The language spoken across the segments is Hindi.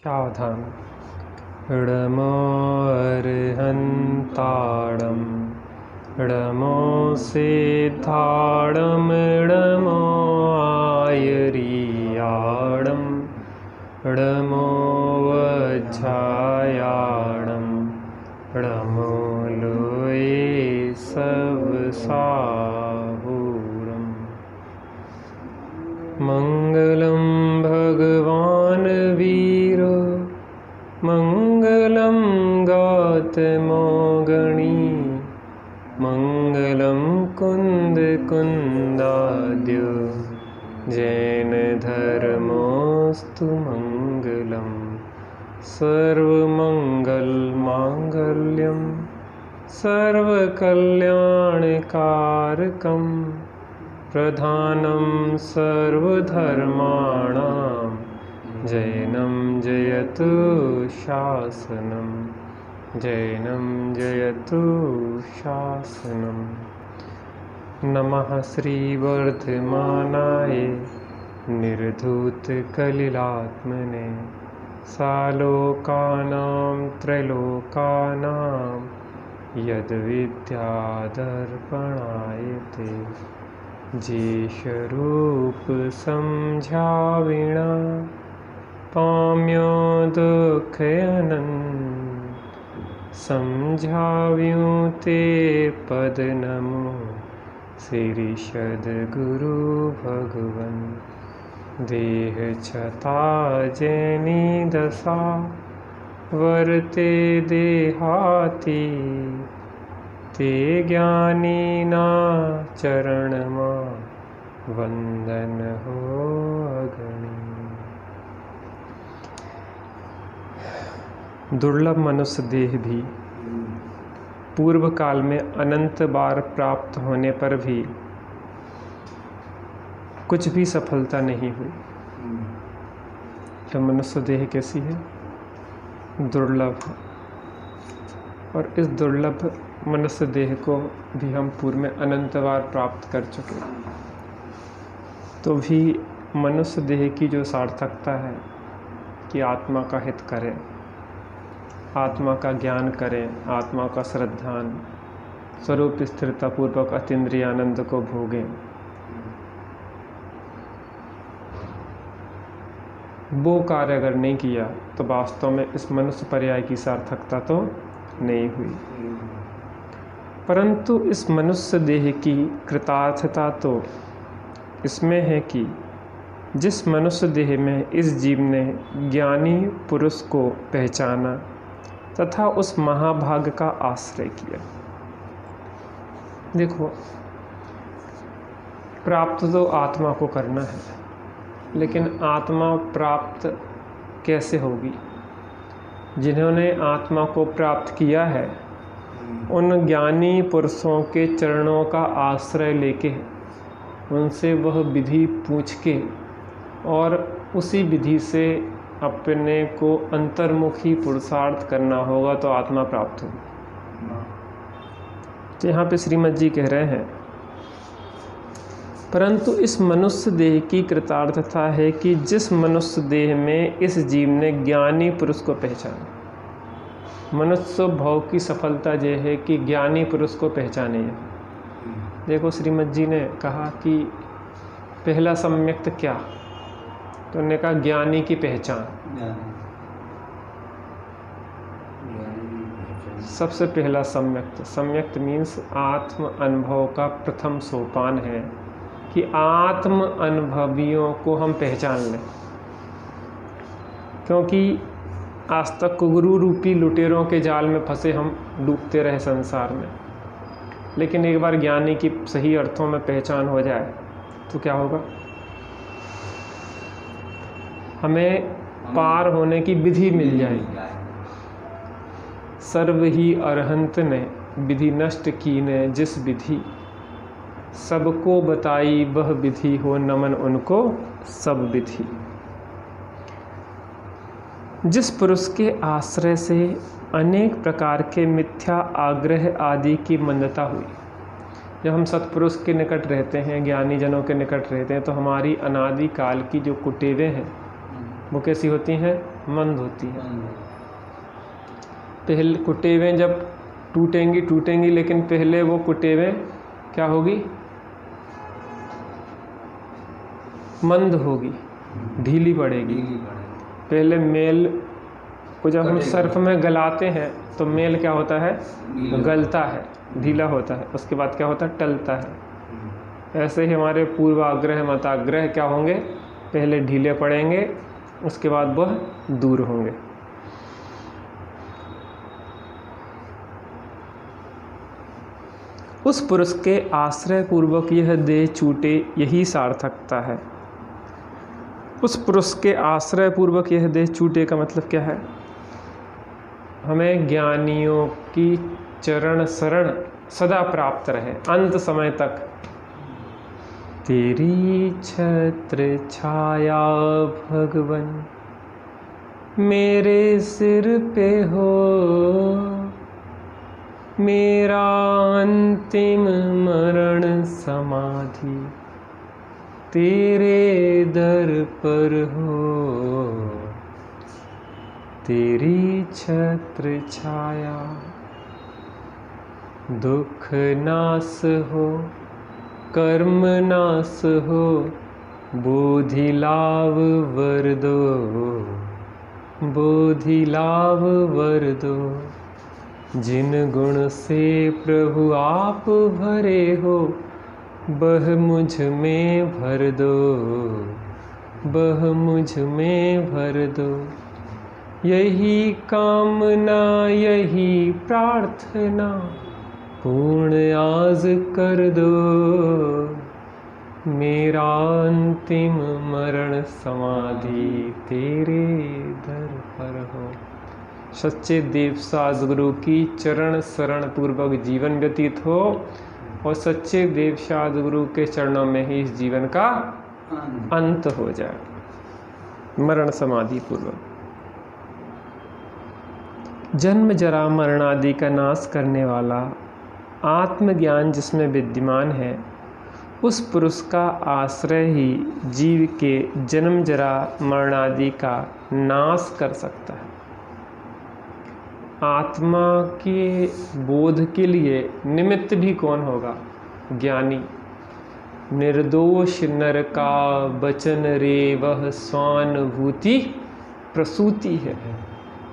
सावधान। णमो अर्हन्ताणं णमो सिद्धाणं णमो आयर्याणं णमो वज्रायाणं णमो लोये सबसाहुरम्। मंगलं भगवान् वीरो मंगलं गौतमो गणी मंगलं कुन्द कुन्दाद्यो जैन धर्मोऽस्तु मंगलं सर्वमंगल मांगल्यं सर्वकल्याणकारकं प्रधानं सर्वधर्माणां जैनं जयतु शासनं जैनं जयतु शासनं। नमः श्रीवर्धमानाय निर्धूतकलिलात्मने सालोकानां त्रैलोकानां यद्विद्यादर्पणायते जेशरूप समझाविणा पाम्यो दुःखयनन् समझाव्यूं ते पद नमो श्री सद्गुरु भगवन। देह छता जैनी दशा वर्ते देहाती ते ज्ञानी ना चरणमा वंदन हो अगणी। दुर्लभ मनुष्य देह भी पूर्व काल में अनंत बार प्राप्त होने पर भी कुछ भी सफलता नहीं हुई। यह मनुष्य देह कैसी है? दुर्लभ। और इस दुर्लभ मनुष्य देह को भी हम पूर्व में अनंत बार प्राप्त कर चुके, तो भी मनुष्य देह की जो सार्थकता है कि आत्मा का हित करें, आत्मा का ज्ञान करें, आत्मा का श्रद्धान स्वरूप स्थिरता पूर्वक अतीन्द्रिय आनंद को भोगें, वो कार्य अगर नहीं किया तो वास्तव में इस मनुष्य पर्याय की सार्थकता तो नहीं हुई। परंतु इस मनुष्य देह की कृतार्थता तो इसमें है कि जिस मनुष्य देह में इस जीव ने ज्ञानी पुरुष को पहचाना तथा उस महाभाग का आश्रय किया। देखो, प्राप्त तो आत्मा को करना है, लेकिन आत्मा प्राप्त कैसे होगी? जिन्होंने आत्मा को प्राप्त किया है उन ज्ञानी पुरुषों के चरणों का आश्रय लेके, उनसे वह विधि पूछ के और उसी विधि से अपने को अंतर्मुखी पुरुषार्थ करना होगा तो आत्मा प्राप्त होगी। तो यहाँ पे श्रीमद जी कह रहे हैं, परंतु इस मनुष्य देह की कृतार्थता है कि जिस मनुष्य देह में इस जीव ने ज्ञानी पुरुष को पहचाना। मनुष्य भाव की सफलता यह है कि ज्ञानी पुरुष को पहचाने। देखो, श्रीमद जी ने कहा कि पहला सम्यक्त क्या, तो उन्होंने कहा ज्ञानी की पहचान। सबसे पहला सम्यक्त, सम्यक्त मीन्स आत्म अनुभव का प्रथम सोपान है कि आत्म अनुभवियों को हम पहचान लें। क्योंकि आज तक गुरु रूपी लुटेरों के जाल में फंसे हम डूबते रहे संसार में, लेकिन एक बार ज्ञानी की सही अर्थों में पहचान हो जाए तो क्या होगा? हमें पार होने की विधि मिल जाएगी। सर्व ही अरहंत ने विधि नष्ट की ने जिस विधि, सबको बताई वह विधि हो नमन उनको सब विधि। जिस पुरुष के आश्रय से अनेक प्रकार के मिथ्या आग्रह आदि की मंदता हुई, जब हम सत्पुरुष के निकट रहते हैं, ज्ञानी जनों के निकट रहते हैं, तो हमारी अनादि काल की जो कुटेवें हैं वो कैसी होती हैं? मंद होती है। पहले कुटेवें जब टूटेंगी, लेकिन पहले वो कुटेवें क्या होगी? मंद होगी, ढीली पड़ेगी। पहले मेल को जब हम सर्फ में गलाते हैं तो मेल क्या होता है? गलता है, ढीला होता है। उसके बाद क्या होता है? टलता है। ऐसे ही हमारे पूर्वाग्रह मताग्रह क्या होंगे? पहले ढीले पड़ेंगे, उसके बाद वह दूर होंगे। उस पुरुष के आश्रय पूर्वक यह देह छूटे, यही सार्थकता है। उस पुरुष के आश्रय पूर्वक यह देह छूटे का मतलब क्या है? हमें ज्ञानियों की चरण शरण सदा प्राप्त रहे अंत समय तक। तेरी छत्र छाया भगवन मेरे सिर पे हो, मेरा अंतिम मरण समाधि तेरे दर पर हो। तेरी छत्र छाया दुख नाश हो, कर्म नाश हो, बोधि लाभ वर दो, बोधि लाभ वर दो। जिन गुण से प्रभु आप भरे हो, बह मुझ में भर दो, बह मुझ में भर दो। यही कामना यही प्रार्थना पूर्ण आज कर दो, मेरा अंतिम मरण समाधि तेरे दर पर हो। सच्चे देव सद्गुरु की चरण शरण पूर्वक जीवन व्यतीत हो और सच्चे देव सद्गुरु के चरणों में ही इस जीवन का अंत हो जाए, मरण समाधि पूर्वक। जन्म जरा मरण आदि का नाश करने वाला आत्मज्ञान जिसमें विद्यमान है, उस पुरुष का आश्रय ही जीव के जन्म जरा मरण आदि का नाश कर सकता है। आत्मा के बोध के लिए निमित्त भी कौन होगा? ज्ञानी। निर्दोष नर का वचन रे वह स्वानुभूति प्रसूति है,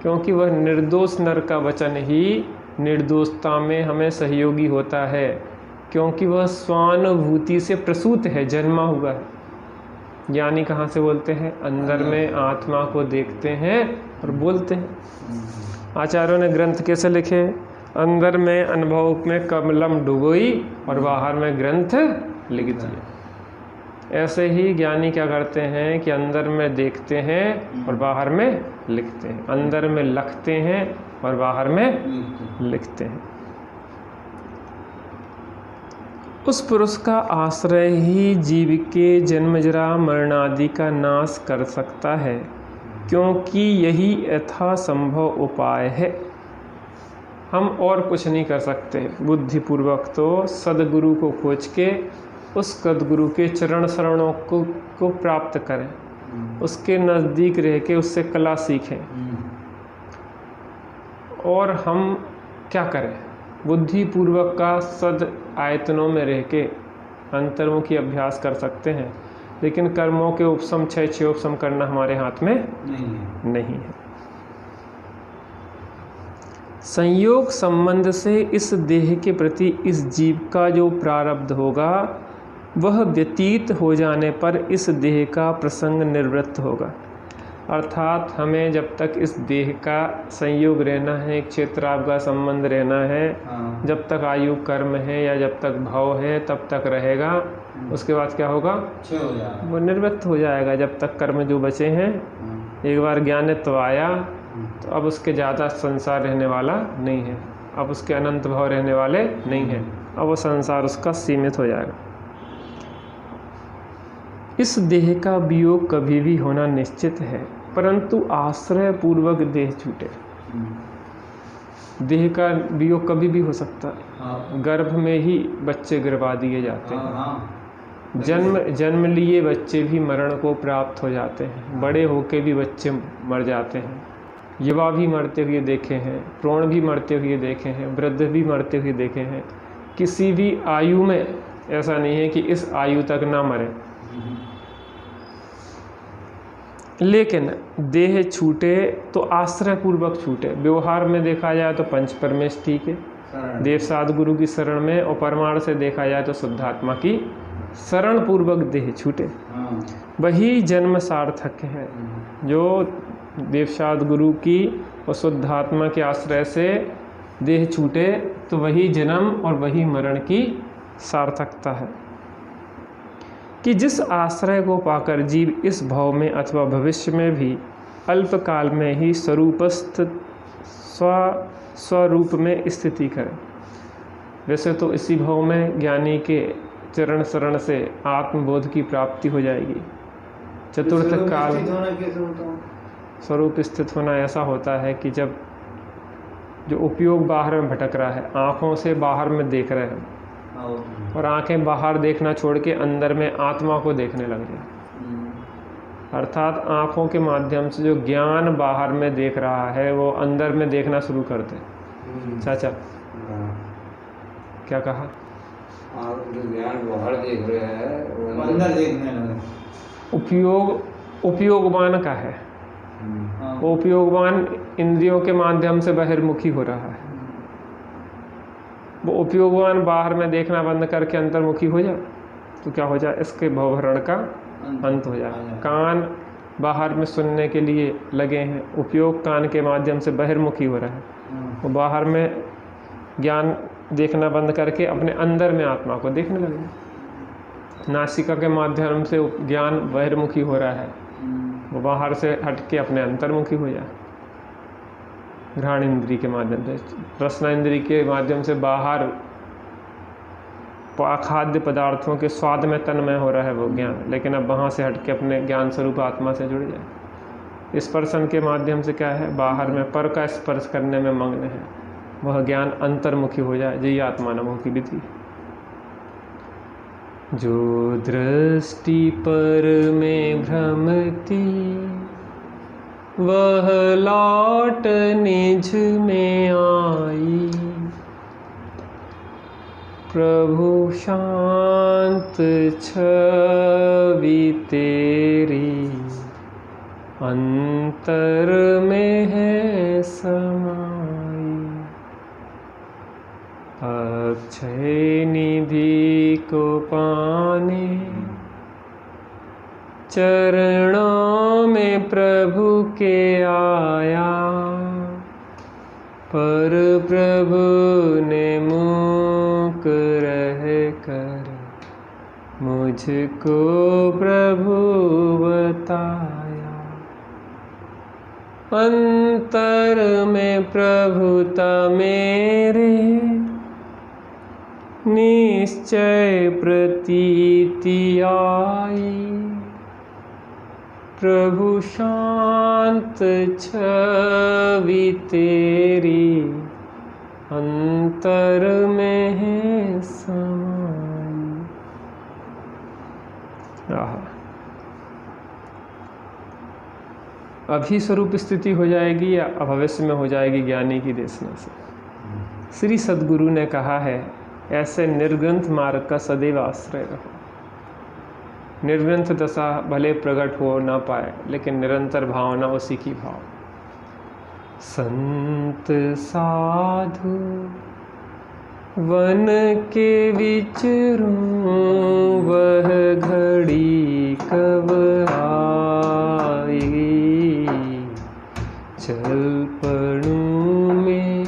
क्योंकि वह निर्दोष नर का वचन ही निर्दोषता में हमें सहयोगी होता है, क्योंकि वह स्वानुभूति से प्रसूत है, जन्मा हुआ है। ज्ञानी कहाँ से बोलते हैं? अंदर में आत्मा को देखते हैं और बोलते हैं। आचार्यों ने ग्रंथ कैसे लिखे? अंदर में अनुभव में कलम डुबोई और बाहर में ग्रंथ लिख दिए। ऐसे ही ज्ञानी क्या करते हैं कि अंदर में देखते हैं और बाहर में लिखते हैं, अंदर में लखते हैं और बाहर में लिखते हैं। उस पुरुष का आश्रय ही जीव के जन्म जरा मरण आदि का नाश कर सकता है, क्योंकि यही यथासंभव उपाय है। हम और कुछ नहीं कर सकते। बुद्धिपूर्वक तो सद्गुरु को खोज के उस सद्गुरु के चरण शरणों को प्राप्त करें, उसके नज़दीक रह के उससे कला सीखें। और हम क्या करें? बुद्धिपूर्वक का सद आयतनों में रह के अंतर्मुखी अभ्यास कर सकते हैं, लेकिन कर्मों के उपशम छह उपशम करना हमारे हाथ में नहीं है। संयोग संबंध से इस देह के प्रति इस जीव का जो प्रारब्ध होगा, वह व्यतीत हो जाने पर इस देह का प्रसंग निवृत्त होगा। अर्थात हमें जब तक इस देह का संयोग रहना है, एक क्षेत्राभ का संबंध रहना है, जब तक आयु कर्म है या जब तक भाव है तब तक रहेगा। उसके बाद क्या होगा? वो निवृत्त हो जाएगा। जब तक कर्म जो बचे हैं, एक बार ज्ञानित्व आया तो अब उसके ज़्यादा संसार रहने वाला नहीं है, अब उसके अनंत भाव रहने वाले नहीं हैं, अब वो संसार उसका सीमित हो जाएगा। इस देह का वियोग कभी भी होना निश्चित है, परंतु आश्रय पूर्वक देह छूटे। देह का वियोग कभी भी हो सकता है। गर्भ में ही बच्चे गिरवा दिए जाते हैं, जन्म लिए बच्चे भी मरण को प्राप्त हो जाते हैं, बड़े होके भी बच्चे मर जाते हैं, युवा भी मरते हुए देखे हैं, प्रौढ़ भी मरते हुए देखे हैं, वृद्ध भी मरते हुए देखे हैं। किसी भी आयु में ऐसा नहीं है कि इस आयु तक ना मरे। लेकिन देह छूटे तो आश्रय पूर्वक छूटे। व्यवहार में देखा जाए तो पंच परमेष्ठी के देवसाद गुरु की शरण में, और परमार्थ से देखा जाए तो शुद्धात्मा की शरण पूर्वक देह छूटे, वही जन्म सार्थक है। जो देवसाद गुरु की और शुद्धात्मा के आश्रय से देह छूटे तो वही जन्म और वही मरण की सार्थकता है। कि जिस आश्रय को पाकर जीव इस भव में अथवा भविष्य में भी अल्पकाल में ही स्वरूपस्थ स्वरूप में स्थिति करे। वैसे तो इसी भव में ज्ञानी के चरण शरण से आत्मबोध की प्राप्ति हो जाएगी। चतुर्थ काल स्वरूप स्थित होना ऐसा होता है कि जब जो उपयोग बाहर में भटक रहा है, आँखों से बाहर में देख रहे हैं और आंखें बाहर देखना छोड़ के अंदर में आत्मा को देखने लग जाए, अर्थात आँखों के माध्यम से जो ज्ञान बाहर में देख रहा है वो अंदर में देखना शुरू कर दे। चाचा क्या कहा? जो ज्ञान बाहर देख रहे हैं वो अंदर देखने लगे। उपयोगवान का है, वो उपयोगवान इंद्रियों के माध्यम से बहिर्मुखी हो रहा है। वो उपयोगवान बाहर में देखना बंद करके अंतर्मुखी हो जाए तो क्या हो जाए? इसके भवभरण का अंत हो जाए। कान बाहर में सुनने के लिए लगे हैं, उपयोग कान के माध्यम से बहिर्मुखी हो रहा है, वो बाहर में ज्ञान देखना बंद करके अपने अंदर में आत्मा को देखने लगे। नासिका के माध्यम से ज्ञान बहिर्मुखी हो रहा है, वो बाहर से हट के अपने अंतर्मुखी हो जाए। घ्राण इंद्री के माध्यम से, रसना इंद्री के माध्यम से बाहर खाद्य पदार्थों के स्वाद में तन्मय हो रहा है वो ज्ञान, लेकिन अब वहाँ से हट के अपने ज्ञान स्वरूप आत्मा से जुड़ जाए। स्पर्शन के माध्यम से क्या है? बाहर में पर का स्पर्श करने में मग्न है, वह ज्ञान अंतर्मुखी हो जाए। यही आत्मानुभव की विधि। जो दृष्टि पर में भ्रमती वह लौट निज में आई, प्रभु शांत छवि तेरी अंतर में है समाई। अक्षय निधि को पाने चरणों में प्रभु के आया, पर प्रभु ने मूक रह कर मुझको प्रभु बताया। अंतर में प्रभुता मेरे निश्चय प्रतीति आई, प्रभु शांत छवि तेरी अंतर में है समाई। अभी स्वरूप स्थिति हो जाएगी या भविष्य में हो जाएगी ज्ञानी की देशना से। श्री सद्गुरु ने कहा है, ऐसे निर्ग्रंथ मार्ग का सदैव आश्रय रहो। निर्ग्रंथ दशा भले प्रकट हो ना पाए, लेकिन निरंतर भावना उसी की भाव। संत साधु वन के विचरूं, वह घड़ी कब आएगी। चल पड़ूं में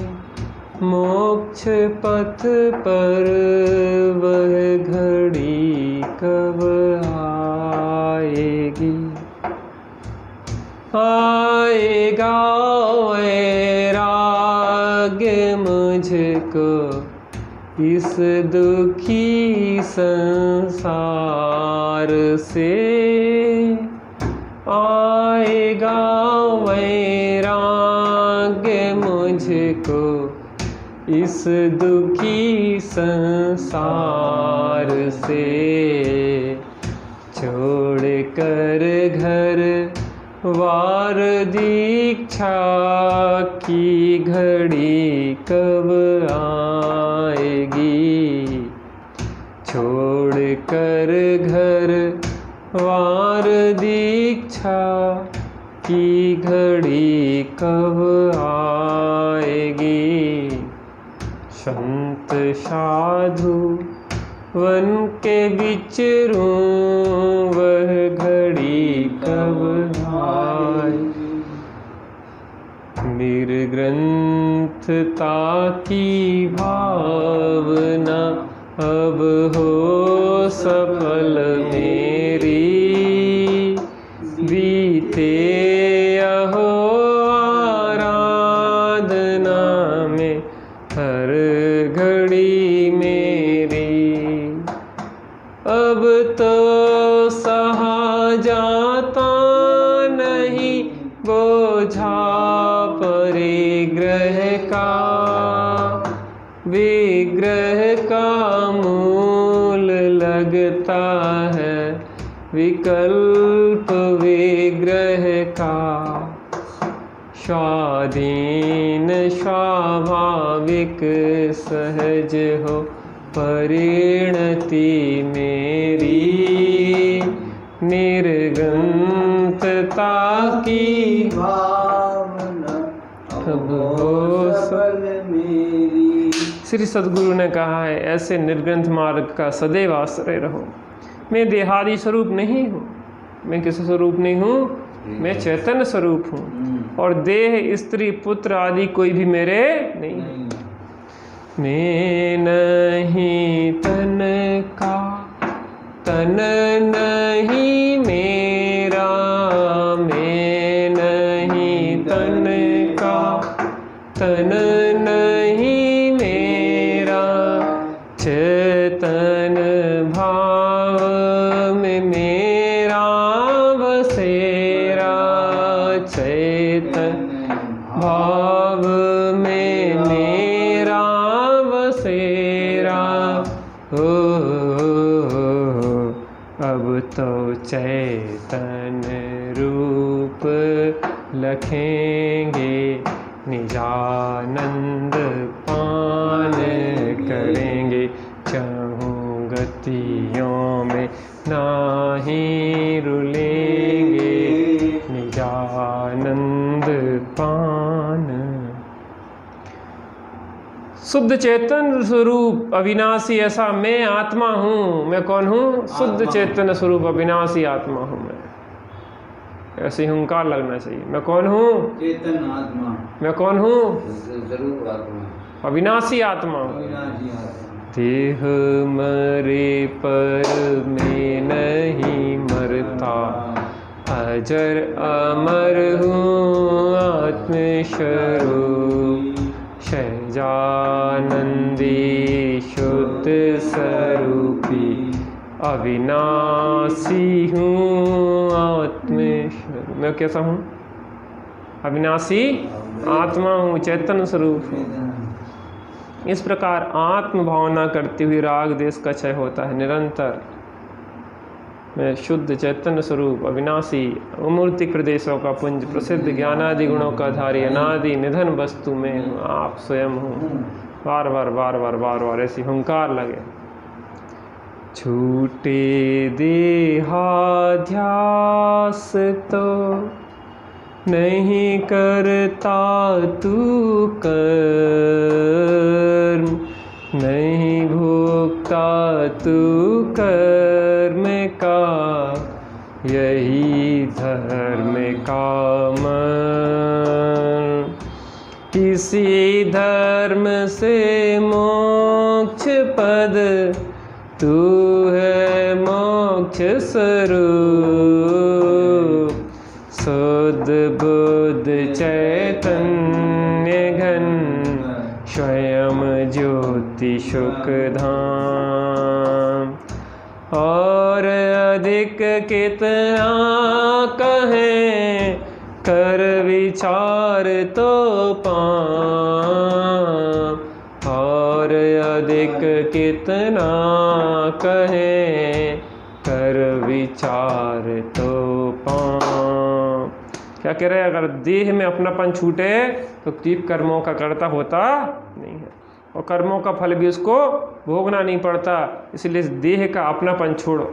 मोक्ष पथ पर, वह घड़ी कब आएगी। आएगा वैराग्य मुझको इस दुखी संसार से, आएगा वैराग्य मुझको इस दुखी संसार से। छोड़ कर घर वार दीक्षा की घड़ी कब आएगी। छोड़ कर घर वार दीक्षा की घड़ी कब आएगी। संत साधु वन के विचरूं वह घड़ी कब आएगी। निर्ग्रंथता की भावना अब हो सफल मेरी। बीते अहो आराधना में हर घड़ी मेरी। अब तो सहा जाता नहीं बोझा परिग्रह का। विग्रह का मूल लगता है विकल्प विग्रह का। स्वाधीन स्वाभाविक सहज हो परिणति मेरी। निर्गंतता की भावना अब हो सफल मेरी। श्री सद्गुरु ने कहा है, ऐसे निर्ग्रंथ मार्ग का सदैव आश्रय रहो। मैं देहादि स्वरूप नहीं हूँ। मैं किस स्वरूप नहीं हूँ? मैं चैतन्य स्वरूप हूँ। और देह, स्त्री, पुत्र आदि कोई भी मेरे नहीं है। मैं नहीं तन का, तन नहीं मेरा। मैं नहीं तन का, तन नहीं मेरा। चेतन भाव में मेरा बसेरा। चेतन भाव में मेरा बसेरा। हो अब तो चैतन रूप लखेंगे। निजानंद पान करेंगे। चाहूँ गतियों में नाही रुलेंगे। निजानंद पान। शुद्ध चेतन स्वरूप अविनाशी ऐसा मैं आत्मा हूँ। मैं कौन हूँ? शुद्ध चेतन स्वरूप अविनाशी आत्मा हूँ मैं। ऐसे हुंकार लगना चाहिए। मैं कौन हूँ? चेतन आत्मा। मैं कौन हूँ? स्वरूप आत्मा, अविनाशी आत्मा। देह मरे पर मैं नहीं मरता। अजर अमर हूँ आत्मस्वरूप। सहजानंदी शुद्ध स्वरूपी अविनाशी हूँ आत्मेश्वर। मैं कैसा हूँ? अविनाशी आत्मा हूँ, चैतन्य स्वरूप हूँ। इस प्रकार आत्म भावना करते हुए राग देश का क्षय होता है निरंतर। मैं शुद्ध चैतन्य स्वरूप अविनाशी अमूर्ति प्रदेशों का पुंज प्रसिद्ध ज्ञानादि गुणों का धारी अनादि निधन वस्तु में हूँ। आप स्वयं हूँ। बार बार बार बार बार बार ऐसी हुंकार लगे। छूटे देहाध्यास तो नहीं करता तू कर्म। नहीं भोगता तू कर्म का। यही धर्म का मन। किसी धर्म से मोक्ष पद तू है मोक्ष स्वरूप। शुद्ध बुद्ध चैतन्य घन स्वयं ज्योति सुखधाम। और अधिक कितना कहें कर विचार तो पाम। और अधिक कितना कहें कर विचार तो पाऊं। क्या कह रहे हैं, अगर देह में अपनापन छूटे तो तीर्थ कर्मों का कर्ता होता नहीं है और कर्मों का फल भी उसको भोगना नहीं पड़ता। इसलिए इस देह का अपनापन छोड़ो।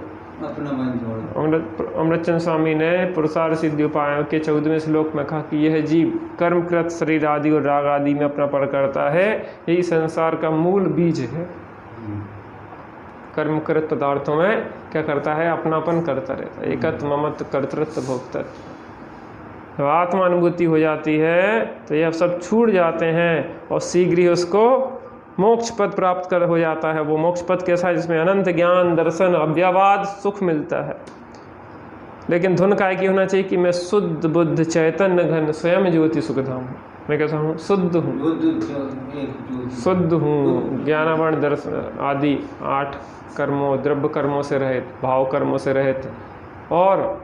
अमृतचंद स्वामी ने पुरुषार्थ सिद्धि उपायों के 14वें श्लोक में कहा कि यह जीव कर्मकृत शरीर आदि और राग आदि में अपनापन करता है, यही संसार का मूल बीज है। कर्मकृत पदार्थों में क्या करता है, अपनापन करता रहता है। एकत्व ममत्व कर्तृत्व भोक्तृत्व। जब आत्मा अनुभूति हो जाती है तो यह सब छूट जाते हैं और शीघ्र ही उसको मोक्ष पद प्राप्त कर हो जाता है। वो मोक्ष पद कैसा है, जिसमें अनंत ज्ञान दर्शन अव्यवाद सुख मिलता है। लेकिन धुन काय की होना चाहिए कि मैं शुद्ध बुद्ध चैतन्य घन स्वयं ज्योति सुखधाम हूँ। मैं कैसा हूँ, शुद्ध हूँ, शुद्ध हूँ, ज्ञानावरण दर्शन आदि 8 कर्मों द्रव्य कर्मों से रहित, भाव कर्मों से रहित और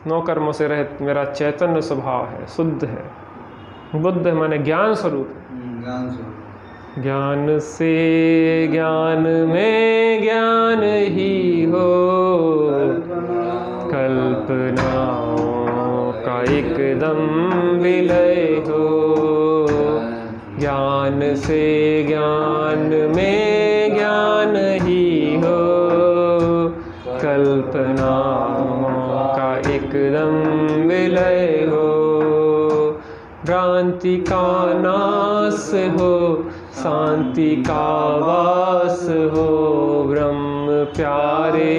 9 कर्मों से रहित मेरा चैतन्य स्वभाव है, शुद्ध है। बुद्ध माने ज्ञान स्वरूप। ज्ञान से ज्ञान में ज्ञान ही हो, कल्पनाओं का एकदम विलय हो। ज्ञान से ज्ञान में ज्ञान ही हो, कल्पनाओं का एकदम विलय हो। भ्रांति का नाश हो, शांति का वास हो। ब्रह्म प्यारे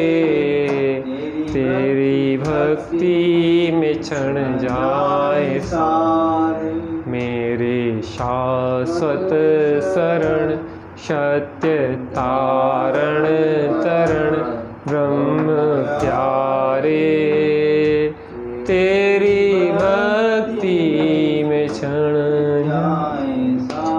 तेरी भक्ति में क्षण जाए सारे। मेरे शाश्वत शरण सत्य तारण तरण। ब्रह्म प्यारे तेरी भक्ति में क्षण।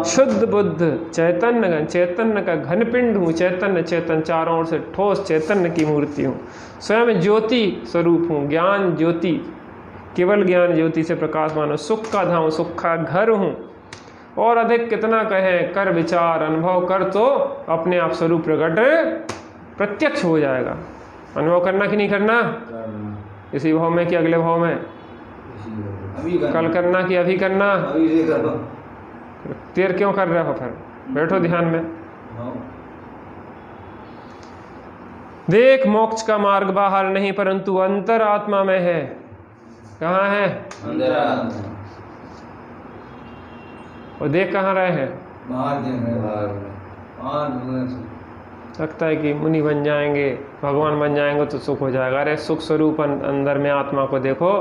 शुद्ध बुद्ध चैतन्य घन, चैतन्य का घन पिंड हूँ। चैतन्य चेतन चारों ओर से ठोस चैतन्य की मूर्ति हूँ। स्वयं ज्योति स्वरूप हूँ, ज्ञान ज्योति, केवल ज्ञान ज्योति से प्रकाशमान हूँ। सुख का धाम, सुख का घर हूँ। और अधिक कितना कहें, कर विचार अनुभव कर तो अपने आप स्वरूप प्रकट प्रत्यक्ष हो जाएगा। अनुभव करना कि नहीं करना, इसी भाव में कि अगले भाव में, कल करना कि अभी करना। देर क्यों कर रहे हो, फिर बैठो ध्यान में। देख मोक्ष का मार्ग बाहर नहीं परंतु अंतर आत्मा में है। कहाँ है, और देख कहाँ रहे हैं, लगता है कि मुनि बन जाएंगे, भगवान बन जाएंगे तो सुख हो जाएगा। अरे सुख स्वरूप अंदर में आत्मा को देखो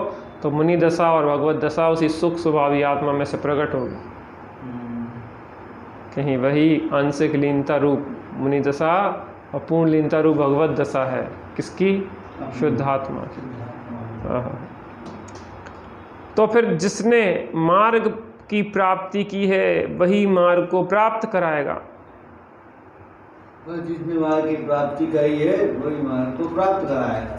तो मुनि दशा और भगवत दशा उसी सुख स्वभावी आत्मा में से प्रकट होगी। कहीं वही आंशिक लीनता रूप मुनि दशा और पूर्ण लीनता रूप भगवत दशा है। किसकी, शुद्ध आत्मा की। तो फिर जिसने मार्ग की प्राप्ति की है वही मार्ग को प्राप्त कराएगा। जिसने मार्ग की प्राप्ति करी है वही मार्ग को प्राप्त कराएगा।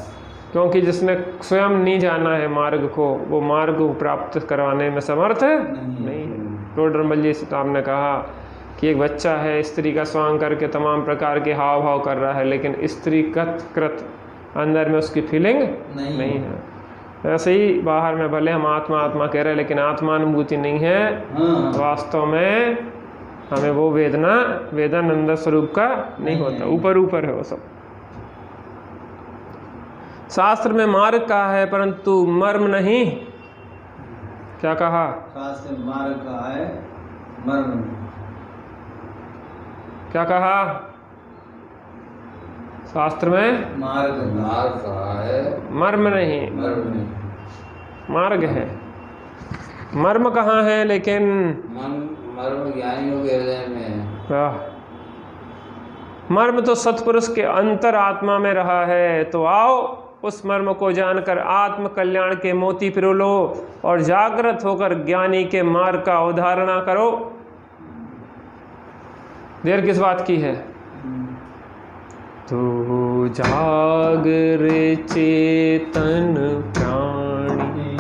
क्योंकि जिसने स्वयं नहीं जाना है मार्ग को, वो मार्ग को प्राप्त करवाने में समर्थ नहीं है। टोडरमल जी साहब ने कहा कि एक बच्चा है, स्त्री का स्वांग करके तमाम प्रकार के हाव भाव कर रहा है, लेकिन स्त्री कृत अंदर में उसकी फीलिंग नहीं है। ऐसे ही बाहर में भले हम आत्मा आत्मा कह रहे हैं, लेकिन आत्मानुभूति नहीं है। वास्तव में हमें वो वेदन अंदर स्वरूप का नहीं होता, ऊपर ऊपर है वो सब। शास्त्र में मार्ग कहा है परंतु मर्म नहीं। क्या कहा, शास्त्र में मार्ग कहा है, मर्म नहीं। क्या कहा, शास्त्र में मार्ग कहा है, मर्म नहीं। मार्ग है, मर्म कहाँ है, लेकिन मर्म ज्ञानियों के हृदय में है। मर्म तो सत्पुरुष के अंतर आत्मा में रहा है। तो आओ उस मर्म को जानकर आत्म कल्याण के मोती पिरो लो और जागृत होकर ज्ञानी के मार्ग का अवधारणा करो। देर किस बात की है, तो जागर चेतन प्राणी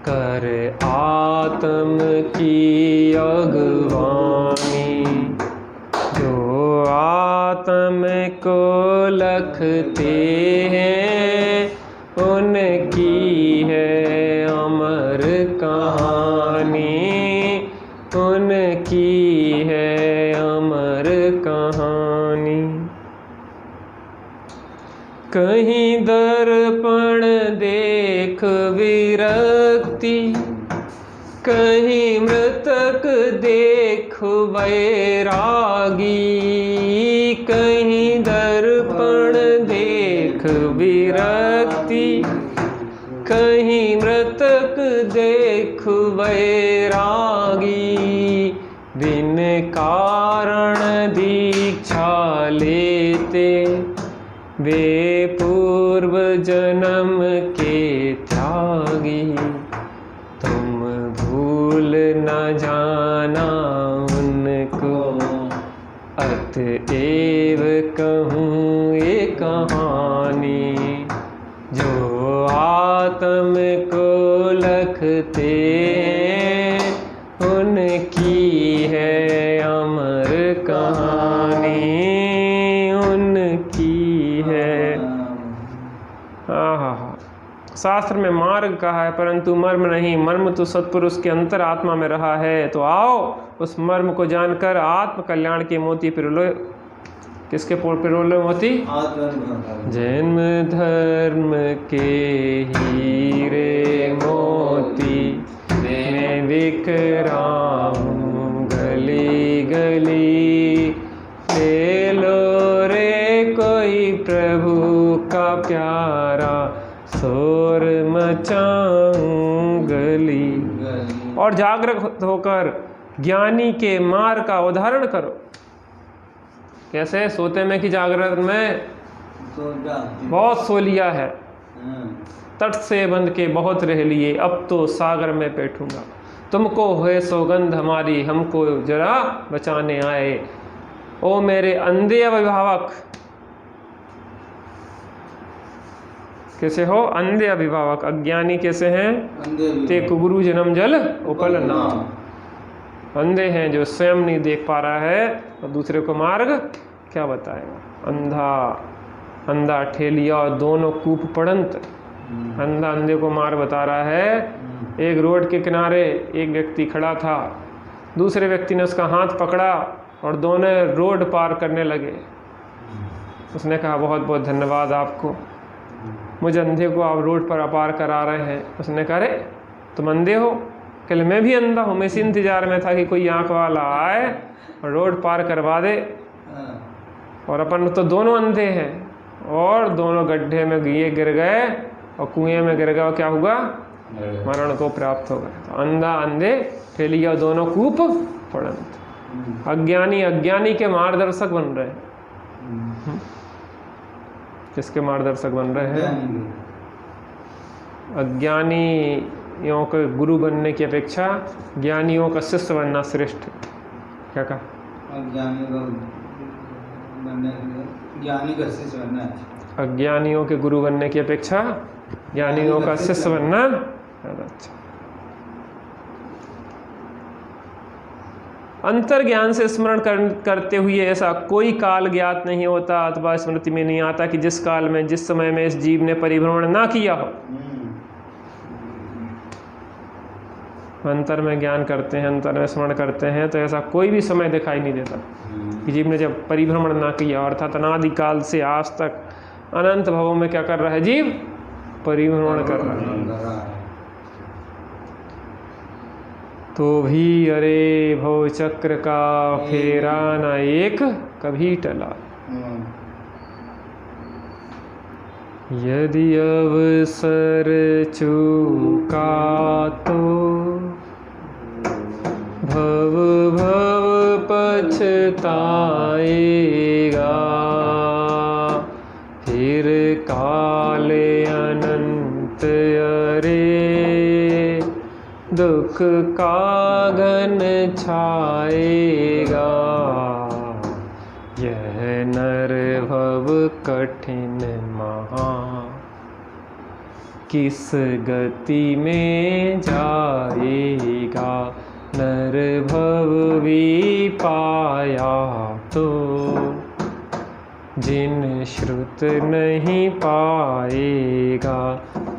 कर आत्म की अगवानी। जो आत्म को लखते हैं उनकी है अमर कहानी। कहीं दर्पण देख विरक्ति, कहीं मृतक देख वैरागी। कहीं दर्पण देख विरक्ति, कहीं मृतक देख वैरागी। बिन कारण दीक्षा लेते वे पूर्व जन्म के त्यागी। तुम भूल न जाना उनको, अतएव कहूँ ये कहानी। जो आत्म को लखते उनकी है अमर कहानी, उनकी है। हाँ। शास्त्र में मार्ग कहा है परंतु मर्म नहीं। मर्म तो सत्पुरुष के अंतर आत्मा में रहा है। तो आओ उस मर्म को जानकर आत्म कल्याण के मोती पिरोलो। किसके पिरोलो मोती? जन्म धर्म के हीरे मोती मैं बिखराऊं गली गली। ले लो रे कोई प्रभु का प्यारा, शोर मचाऊं गली। और जागृत होकर ज्ञानी के मार्ग का उदाहरण करो। कैसे? सोते में कि जागृत में? बहुत सो लिया है, तट से बंध के बहुत रह लिए, अब तो सागर में बैठूंगा। तुमको है सौगंध हमारी, हमको जरा बचाने आए। ओ मेरे अंधे अभिभावक। कैसे हो? अंधे अभिभावक। अज्ञानी कैसे हैं? ते कुगुरु जन्म जल उपल नाम। अंधे हैं जो स्वयं नहीं देख पा रहा है और दूसरे को मार्ग क्या बताएगा। अंधा ठेलिया और दोनों कूप पड़ंत। अंधा अंधे को मार्ग बता रहा है। एक रोड के किनारे एक व्यक्ति खड़ा था, दूसरे व्यक्ति ने उसका हाथ पकड़ा और दोनों रोड पार करने लगे। उसने कहा बहुत बहुत धन्यवाद आपको, मुझे अंधे को आप रोड पर अपार करा रहे हैं। उसने कहा अरे तुम अंधे हो? कल मैं भी अंधा हूँ, मैं इसी इंतजार में था कि कोई आँख वाला आए और रोड पार करवा दे। और अपन तो दोनों अंधे हैं और दोनों गड्ढे में गिर गए और कुएं में गिर गए और क्या हुआ? मरण को प्राप्त हो गए। तो अंधा अंधे ठेलिया दोनों कूप पड़ंत। अज्ञानी अज्ञानी के मार्गदर्शक बन रहे हैं। किसके मार्गदर्शक बन रहे हैं? अज्ञानियों के गुरु बनने की अपेक्षा ज्ञानियों का शिष्य बनना श्रेष्ठ। क्या कहा? अज्ञानियों के गुरु बनने की अपेक्षा ज्ञानियों का शिष्य बनना ज़्यादा अच्छा। अंतर ज्ञान से स्मरण करते हुए ऐसा कोई काल ज्ञात नहीं होता अथवा स्मृति में नहीं आता कि जिस काल में जिस समय में इस जीव ने परिभ्रमण ना किया हो। अंतर में ज्ञान करते हैं, अंतर में स्मरण करते हैं तो ऐसा कोई भी समय दिखाई नहीं देता कि जीव ने जब परिभ्रमण ना किया, अर्थात अनादिकाल से आज तक अनंत भवों में क्या कर रहा है जीव? परिभ्रमण कर रहा है। तो भी अरे भव चक्र का फेरा न एक कभी टला। यदि अवसर चूका तो भव भव पछताएगा, फिर काले अनंत अरे दुख का घन छाएगा। यह नर भव कठिन महा किस गति में जाएगा। नर भव भी पाया तो जिन श्रुत नहीं पाएगा।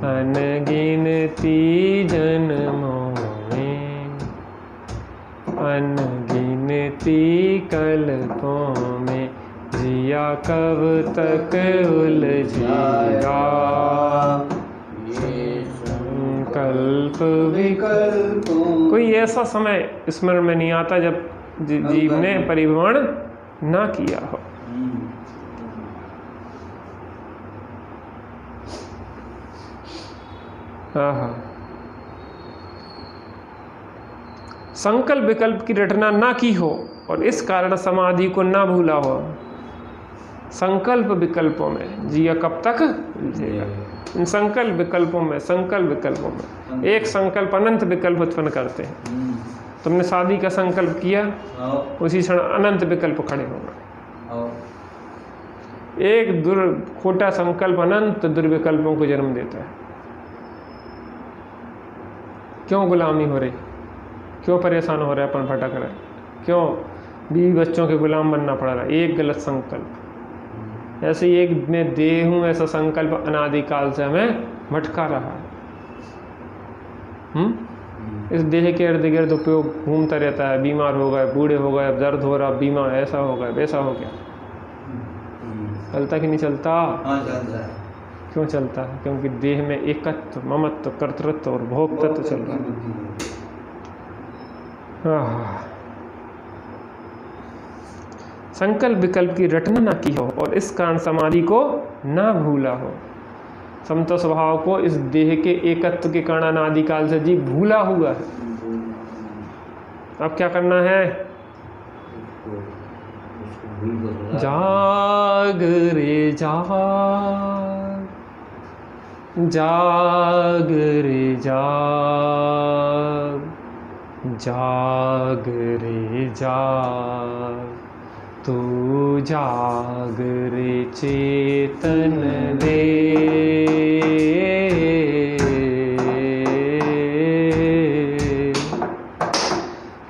अनगिनती जन्मों में अनगिनती कल्पों में जिया कब तक उलझेगा, ये संकल्प विकल्पों। कोई ऐसा समय स्मरण में नहीं आता जब जीव ने परिभ्रमण ना किया हो। संकल्प विकल्प की रटना ना की हो और इस कारण समाधि को ना भूला हो। संकल्प विकल्पों में जिया कब तक उलझेगा। इन संकल्प विकल्पों में एक संकल्प अनंत विकल्प उत्पन्न करते हैं। तुमने शादी का संकल्प किया, उसी क्षण अनंत विकल्प खड़े हो गए। एक खोटा संकल्प अनंत दुर्विकल्पों को जन्म देता है। क्यों गुलामी हो रही, क्यों परेशान हो रहा है, अपन भटक रहा है, क्यों बीवी बच्चों के गुलाम बनना पड़ रहा है? एक गलत संकल्प। ऐसे एक मैं देह हूँ ऐसा संकल्प अनादिकाल से हमें भटका रहा है। इस देह के इर्द गिर्द उपयोग घूमता रहता है। बीमार हो गए, बूढ़े हो गए, दर्द हो रहा, बीमार, ऐसा हो गया, वैसा हो गया। चलता कि नहीं चलता? हाँ, चलता है। क्यों चलता है? क्योंकि देह में एकत्व, ममत्व, कर्तृत्व और भोक्तत्व चल रहा है। संकल्प विकल्प की रटना ना की हो और इस कारण समाधि को ना भूला हो। समता स्वभाव को इस देह के एकत्व के कारण अनादिकाल से जीव भूला हुआ है। अब क्या करना है? जाग रे जाग, जाग रे जाग, जाग रे जाग, तू जाग रे चेतन दे,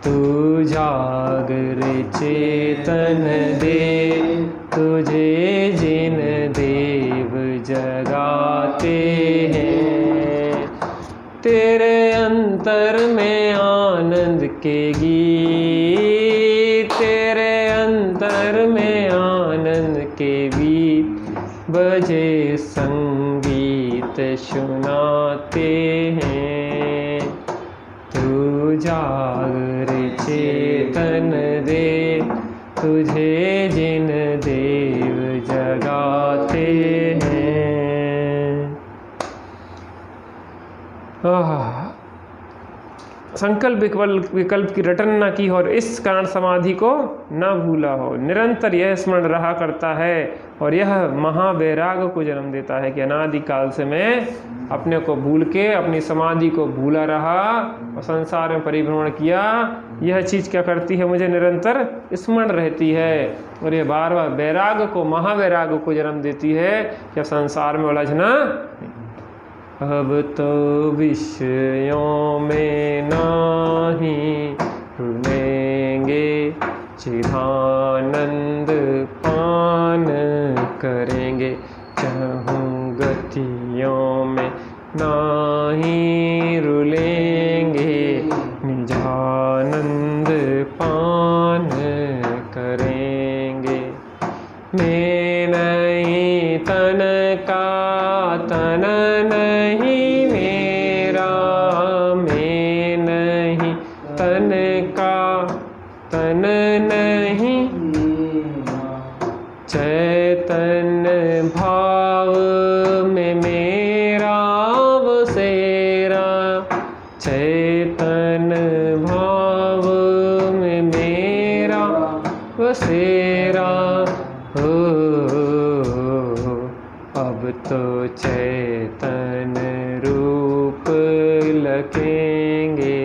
तू जाग रे चेतन दे, तुझे जिन देव जगाते हैं, तेरे अंतर में आनंद के गीत, तेरे अंतर में आनंद के गीत बजे संगीत सुनाते हैं। तू जाग रे चेतन दे, तुझे जिन देव जगाते हैं। संकल्प विकल्प की रटन न की हो और इस कारण समाधि को न भूला हो। निरंतर यह स्मरण रहा करता है और यह महावैराग को जन्म देता है कि अनादिकाल से मैं अपने को भूल के अपनी समाधि को भूला रहा और संसार में परिभ्रमण किया। यह चीज़ क्या करती है? मुझे निरंतर स्मरण रहती है और यह बार बार वैराग को, महावैराग को जन्म देती है कि संसार में उलझना। अब तो विषयों में नहीं रुलेंगे, चिदानंद पान करेंगे, चहूँ गतियों में नहीं रुलेंगे, निजानंद पान करेंगे। मैं नहीं तन का तन नहीं मेरा, मैं नहीं तन का तन नहीं, चैतन्य भाव में मेरा बसेरा, चैतन्य भाव में मेरा बसेरा। अब तो चैतन रूप लखेंगे,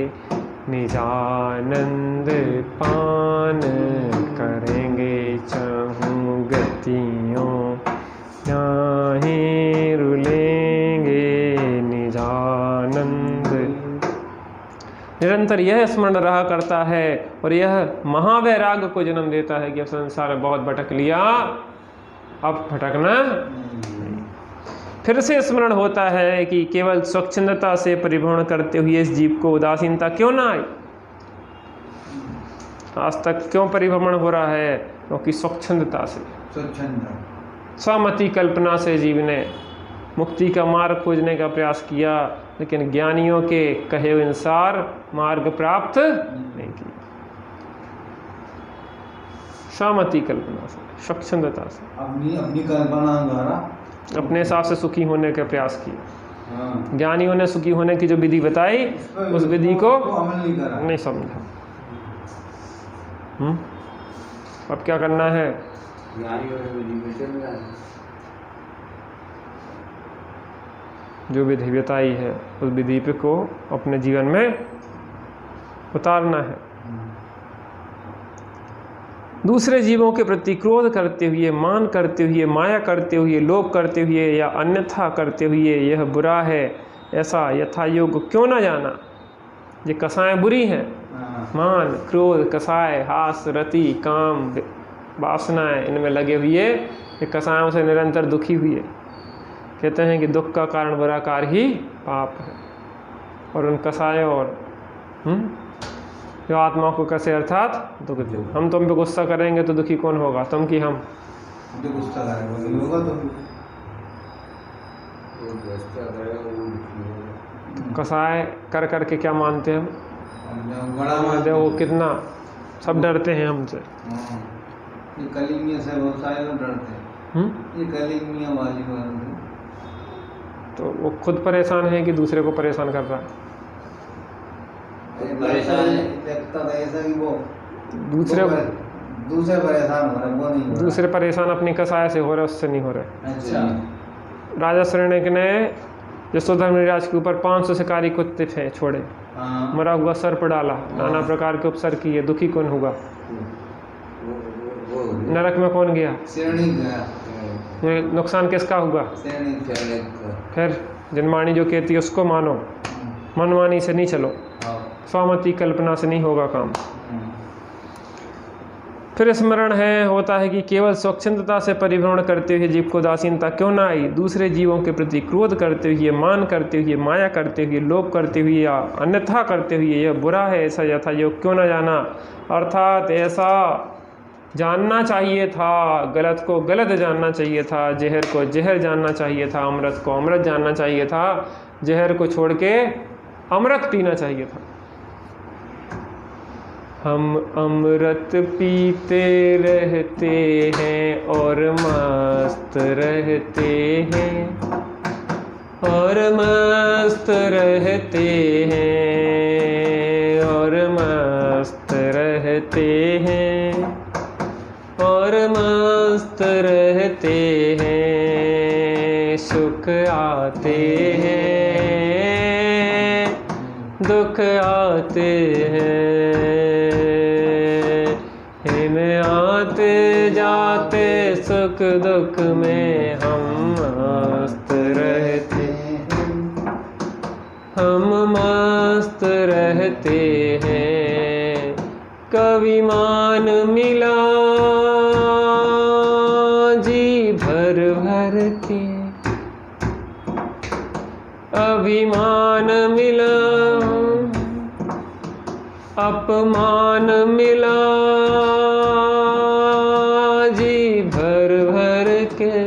निजानंद पान करेंगे, चहूँ गतियों नहीं रुलेंगे, निजानंद। निरंतर यह स्मरण रहा करता है और यह महावैराग को जन्म देता है कि अब संसार में बहुत भटक लिया, अब भटकना। फिर से स्मरण होता है कि केवल स्वच्छंदता से परिभ्रमण करते हुए इस जीव को उदासीनता क्यों ना आई। आज तक क्यों परिभ्रमण हो रहा है? क्योंकि स्वच्छंदता से, स्वमति कल्पना से जीव ने मुक्ति का मार्ग खोजने का प्रयास किया, लेकिन ज्ञानियों के कहे अनुसार मार्ग प्राप्त नहीं किया। स्वमति कल्पना से, स्वच्छंदता से, अपनी कल्पना द्वारा अपने हिसाब से सुखी होने का प्रयास किया। ज्ञानियों ने सुखी होने की जो विधि बताई, उस विधि को नहीं समझा। अब क्या करना है? जो विधि बताई है उस विधि पे को अपने जीवन में उतारना है। दूसरे जीवों के प्रति क्रोध करते हुए, मान करते हुए, माया करते हुए, लोभ करते हुए या अन्यथा करते हुए यह बुरा है, ऐसा यथा योग क्यों ना जाना। ये कसाएं बुरी हैं, मान, क्रोध, कसाय, हास, रति, काम, वासनाएं, इनमें लगे हुए ये कसायों से निरंतर दुखी हुए। कहते हैं कि दुख का कारण बुरा कार्य ही पाप है। और उन कसायों और जो आत्मा को कसे अर्थात दुख दे। हम तुम पे गुस्सा करेंगे तो दुखी कौन होगा? तुम कि हम? जो गुस्सा करेगा तो कसाय कर करके क्या मानते हैं हम? वो कितना सब डरते हैं हमसे। ये कलिंग से बहुत सारे लोग डरते हैं। ये कलिंग वाली बात है। तो वो खुद परेशान है कि दूसरे को परेशान कर रहा है? दूसरे परेशान हो रहे, वो नहीं हो रहा। दूसरे परेशान अपनी कसाय से हो रहे, उससे नहीं हो रहे। अच्छा। राजा श्रेणिक ने यशोधर्मराज के ऊपर 500 शिकारी कुत्ते थे छोड़े, मरा हुआ सर्प डाला, नाना प्रकार के उपसर्ग किए, दुखी कौन होगा? नरक में कौन गया? नुकसान किसका हुआ? फिर जनवाणी जो कहती है उसको मानो, मनमानी से नहीं चलो, स्वमति कल्पना से नहीं होगा काम। फिर स्मरण है होता है कि केवल स्वच्छंदता से परिभ्रमण करते हुए जीव को उदासीनता क्यों ना आई। दूसरे जीवों के प्रति क्रोध करते हुए, मान करते हुए, माया करते हुए, लोभ करते हुए या अन्यथा करते हुए यह बुरा है, ऐसा यथा योग क्यों ना जाना। अर्थात ऐसा जानना चाहिए था, गलत को गलत जानना चाहिए था, जहर को जहर जानना चाहिए था, अमृत को अमृत जानना चाहिए था, जहर को छोड़ के अमृत पीना चाहिए था। हम अमृत पीते रहते हैं और मस्त रहते हैं, और मस्त रहते हैं, और मस्त रहते हैं, और मस्त रहते हैं। सुख आते हैं, दुख आते हैं, इनमें आते जाते सुख दुख में हम मस्त रहते हैं, हम मस्त रहते हैं। कभी मान मिला जी भर भर के, अभिमान मिला, अपमान मिला जी भर भर के।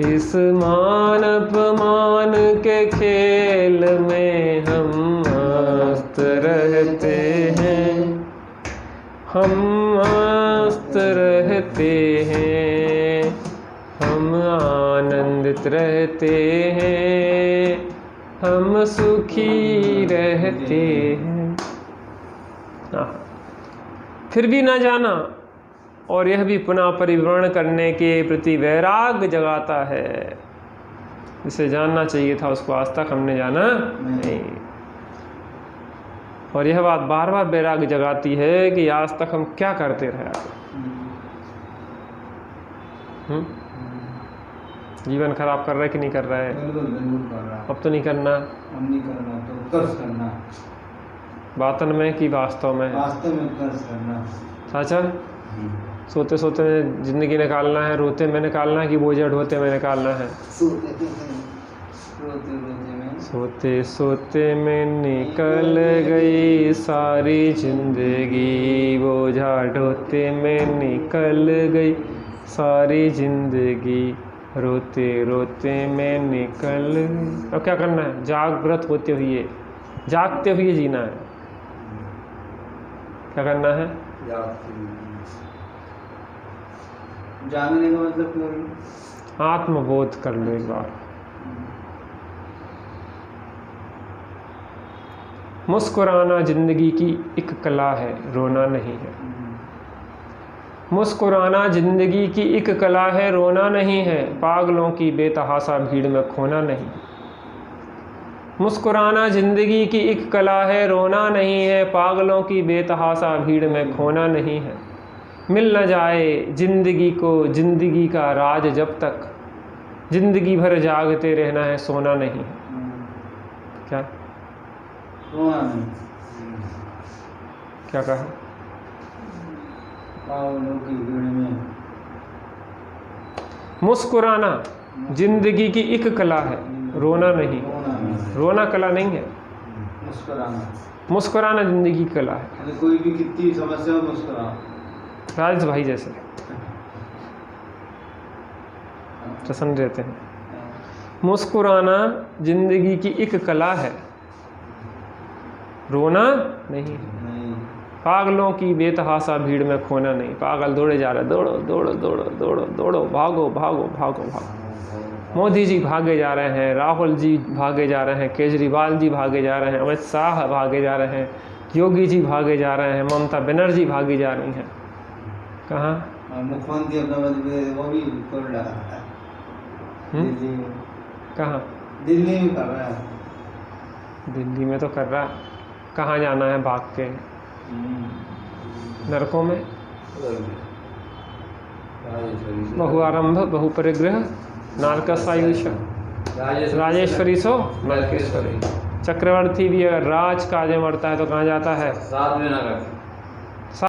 इस मान अपमान के खेल में हम मस्त रहते हैं, हम मस्त रहते हैं, हम आनंदित रहते हैं, हम सुखी रहते हैं। फिर भी ना जाना, और यह भी पुनः परिभ्रमण करने के प्रति वैराग्य जगाता है। जिसे जानना चाहिए था उसको आज तक हमने जाना नहीं। और यह बात बार बार वैराग्य जगाती है कि आज तक हम क्या करते रहे। जीवन खराब कर रहा है कि नहीं कर रहा है? बिल्कुल कर रहा है। अब तो नहीं करना, अब नहीं करना तो कर्ज करना, बातन में कि वास्तव में? वास्तव में कर्ज करना। साचा सोते सोते में जिंदगी निकालना है, रोते में निकालना है कि बोझ ढोते में निकालना है? रोते में सोते सोते में निकल गई सारी जिंदगी, बोझा ढोते में निकल गई सारी जिंदगी, रोते रोते में निकल गई। अब क्या करना है? जागृत होते हुए, जागते हुए जीना है। क्या करना है? जागने का मतलब क्या? आत्मबोध कर लो एक बार। मुस्कुराना जिंदगी की एक कला है, रोना नहीं है। मुस्कुराना जिंदगी की एक कला है, रोना नहीं है, पागलों की बेतहासा भीड़ में खोना नहीं। मुस्कुराना जिंदगी की एक कला है, रोना नहीं है, पागलों की बेतहासा भीड़ में खोना नहीं है। मिल न जाए जिंदगी को जिंदगी का राज जब तक, जिंदगी भर जागते रहना है, सोना नहीं है। क्या सोना नहीं? क्या कहा? पागलों की भीड़ में। मुस्कुराना जिंदगी की एक कला है, रोना नहीं। रोना कला नहीं है, मुस्कुराना जिंदगी की कला है। कोई भी कितनी समस्या हो मुस्कुराओ। राजेश भाई जैसे प्रसन्न रहते हैं। मुस्कुराना जिंदगी की एक कला है, रोना नहीं है, पागलों की बेतहासा भीड़ में खोना नहीं। पागल दौड़े जा रहे, दौड़ो दौड़ो दौड़ो दौड़ो दौड़ो, भागो भागो भागो भागो। मोदी जी भागे जा रहे हैं, राहुल जी भागे जा रहे हैं, केजरीवाल जी भागे जा रहे हैं, अमित शाह भागे जा रहे हैं, योगी जी भागे जा रहे हैं, ममता बनर्जी भागी जा रही हैं। कहाँ? मुख्यमंत्री वो भी कर रहा है दिल्ली में। कहाँ? दिल्ली में कर रहा है। दिल्ली में तो कर रहा। कहाँ जाना है भाग के? नरकों में। बहुआरंभ बहुपरिग्रह नारकसायुष, राजेश्वरी सो नरकेश्वरी। चक्रवर्ती भी अगर राज काज में मरता है तो कहाँ जाता है? सातवें नरक।